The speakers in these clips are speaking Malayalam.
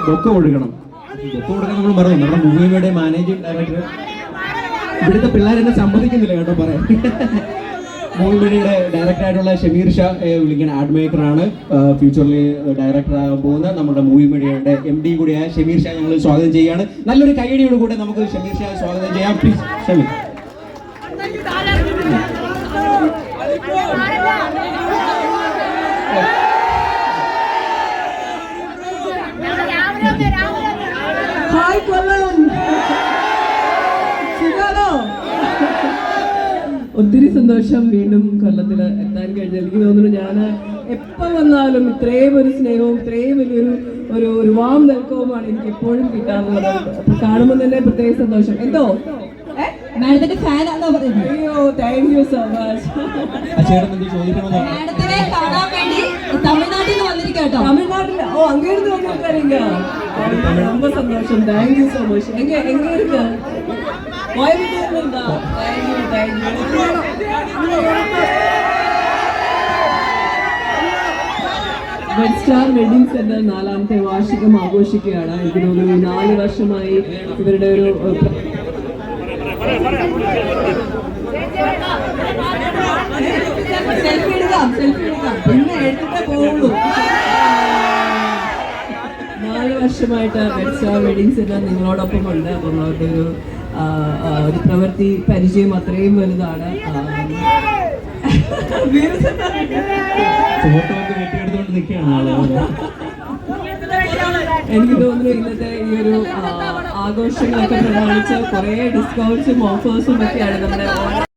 ബൊക്കെ കൊടുക്കണം. ബൊക്കെ കൊടുക്കാൻ നമ്മൾ പറഞ്ഞു. നമ്മുടെ മൂവിയുടെ മാനേജിംഗ് ഡയറക്ടർ ഇവിടുത്തെ പിള്ളേരെന്നെ സമ്മതിക്കുന്നില്ല കേട്ടോ പറയാൻ. മൂവിയുടെ ഡയറക്ടറായിട്ടുള്ള ഷമീർ ഷാ വിളിക്കുന്ന ആഡ് മേക്കറാണ്. ഫ്യൂച്ചറിൽ ഡയറക്ടർ ആകാൻ പോകുന്ന നമ്മുടെ മൂവി മീഡിയയുടെ MD കൂടിയായ ഷമീർ ഷാ ഞങ്ങൾ സ്വാഗതം ചെയ്യുകയാണ്. നല്ലൊരു കൈയടിയോട് കൂടെ നമുക്ക് ഷമീർ ഷാ സ്വാഗതം ചെയ്യാം. പ്ലീസ് ഷമീർ. ഹായ് കൊല്ലം, സുഖാണോ? ഒത്തിരി സന്തോഷം വീണ്ടും കൊല്ലത്തിൽ എത്താൻ കഴിഞ്ഞു. എനിക്ക് തോന്നുന്നു ഞാൻ എപ്പോൾ വന്നാലും ഇത്രയും ഒരു സ്നേഹവും ഇത്രയും വലിയൊരു ഒരു വാം വെൽക്കവുമാണ് എനിക്ക് എപ്പോഴും കിട്ടാറുള്ളത്. അപ്പൊ കാണുമ്പോൾ തന്നെ പ്രത്യേക സന്തോഷം. എന്തോ മാഡത്തിന്റെ ഫാൻ ആണോ പറയുന്നത്? അയ്യോ, താങ്ക് യു സോ മച്ച്. മാഡത്തിനെ കാണാൻ വേണ്ടി തമിഴ്നാട്ടിൽ നിന്ന് വന്നിരിക്കട്ടോ. തമിഴ്നാട്ടിൽ അങ്ങേന്ന് വന്നിരിക്കാറില്ല. ரொம்ப സന്തോഷം. Thank you so much. എങ്ങ ഇருக்கு? കോയമ്പത്തൂരിലുണ്ടോ? Thank you, thank you. Red star wedding centre 4ാമത്തെ വാർഷികം ആഘോഷിക്കുകയാണ്. എനിക്ക് തോന്നുന്നു 4 വർഷമായി ഇവരുടെ ഒരു സെൽഫി എടുക്കാം പിന്നെ എടുത്തിട്ടേ പോവുള്ളൂ. 4 വർഷമായിട്ട് റെഡ് സ്റ്റാർ വെഡിങ് സെന്റർ നിങ്ങളോടൊപ്പം ഉണ്ട്. അപ്പം അവരുടെ ഒരു പ്രവൃത്തി പരിചയം അത്രയും വലുതാണ്. എനിക്ക് തോന്നുന്നു ഇന്നത്തെ ഈ ഒരു ആഘോഷങ്ങളൊക്കെ പ്രമാണിച്ച് കുറെ ഡിസ്കൗണ്ട്സും ഓഫേഴ്സും ഒക്കെയാണ് നമ്മുടെ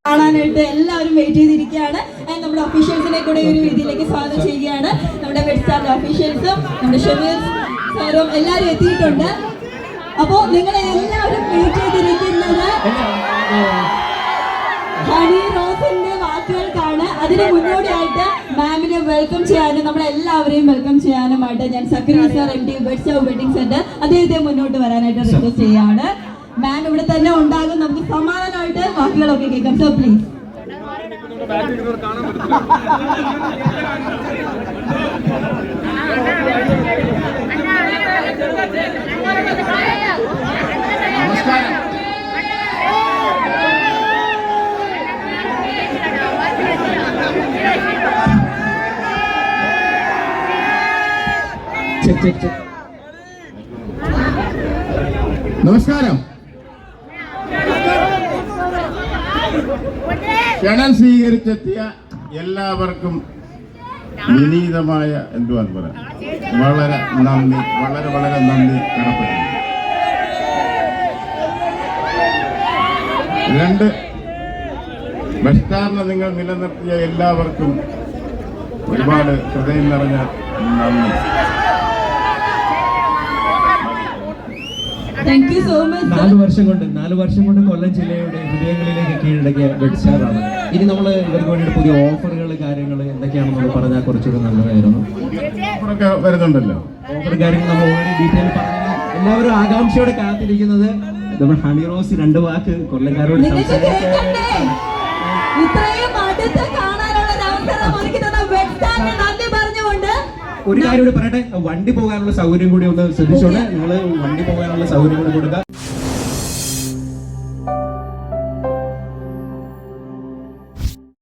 കാണാനായിട്ട് എല്ലാവരും വെയിറ്റ് ചെയ്തിരിക്കുകയാണ്. നമ്മുടെ ഒഫീഷ്യൽസിനെ കൂടെ ഒരു രീതിയിലേക്ക് സ്വാഗതം ചെയ്യുകയാണ്. നമ്മുടെ റെഡ് സ്റ്റാർ ഒഫീഷ്യൽസും നമ്മുടെ ഷമീർ സാറും എല്ലാവരും എത്തിയിട്ടുണ്ട്. അപ്പോ നിങ്ങളെ എല്ലാവരും വെയിറ്റ് ചെയ്തിരിക്കുന്നത് ഹണി റോസിന്റെ വാക്കുകൾക്കാണ്. അതിന് മുന്നോടിയായിട്ട് മാമിനെ വെൽക്കം ചെയ്യാനും നമ്മളെല്ലാവരെയും വെൽക്കം ചെയ്യാനുമായിട്ട് ഞാൻ Zacharia sir MD red star wedding centre അദ്ദേഹത്തെ മുന്നോട്ട് വരാനായിട്ട് റിക്വസ്റ്റ് ചെയ്യാണ്. മാം ഇവിടെ തന്നെ ഉണ്ടാകും. നമുക്ക് സമാധാനമായിട്ട് വാക്കുകളൊക്കെ കേൾക്കാം. So please. നമസ്കാരം. ക്ഷണം സ്വീകരിച്ചെത്തിയ എല്ലാവർക്കും വിനീതമായ എന്തുവാന്ന് പറയാം, വളരെ നന്ദി, വളരെ നന്ദി കടപ്പെടുന്നു. 2 ബെസ്റ്റ് സ്റ്റാറിനെ നിങ്ങൾ നിലനിർത്തിയ എല്ലാവർക്കും ഒരുപാട് ഹൃദയം നിറഞ്ഞ നന്ദി. Thank you so much. 4 വർഷം കൊണ്ട് കൊല്ലം ജില്ലയുടെ ഹൃദയങ്ങളിലേക്ക് കീഴടക്കിയ റെഡ് സ്റ്റാർ ആണ്. ഇനി നമ്മൾ ഇവർക്ക് വേണ്ടി പുതിയ ഓഫറുകൾ കാര്യങ്ങൾ എന്തൊക്കെയാണെന്ന് പറഞ്ഞാൽ കുറച്ചുകൂടെ നല്ലതായിരുന്നു. ഓഫറൊക്കെ വരുന്നുണ്ടല്ലോ. ഓഫർ കാര്യങ്ങൾ നമ്മൾ ഓൾറെഡി ഡീറ്റെയിൽ പറഞ്ഞു. എല്ലാവരും ആകാംക്ഷയോടെ കാത്തിരിക്കുന്നത് നമ്മൾ ഹണി റോസ് 2 വാക്ക് കൊല്ലംകാരോട് സംസാരിക്കാൻ. ഒരു കാര്യം കൂടി പറയട്ടെ, വണ്ടി പോകാനുള്ള സൗകര്യം കൂടി ഒന്ന് ശ്രദ്ധിച്ചോണ്ട് നിങ്ങൾ വണ്ടി പോകാനുള്ള സൗകര്യം കൂടി കൊടുക്കുക.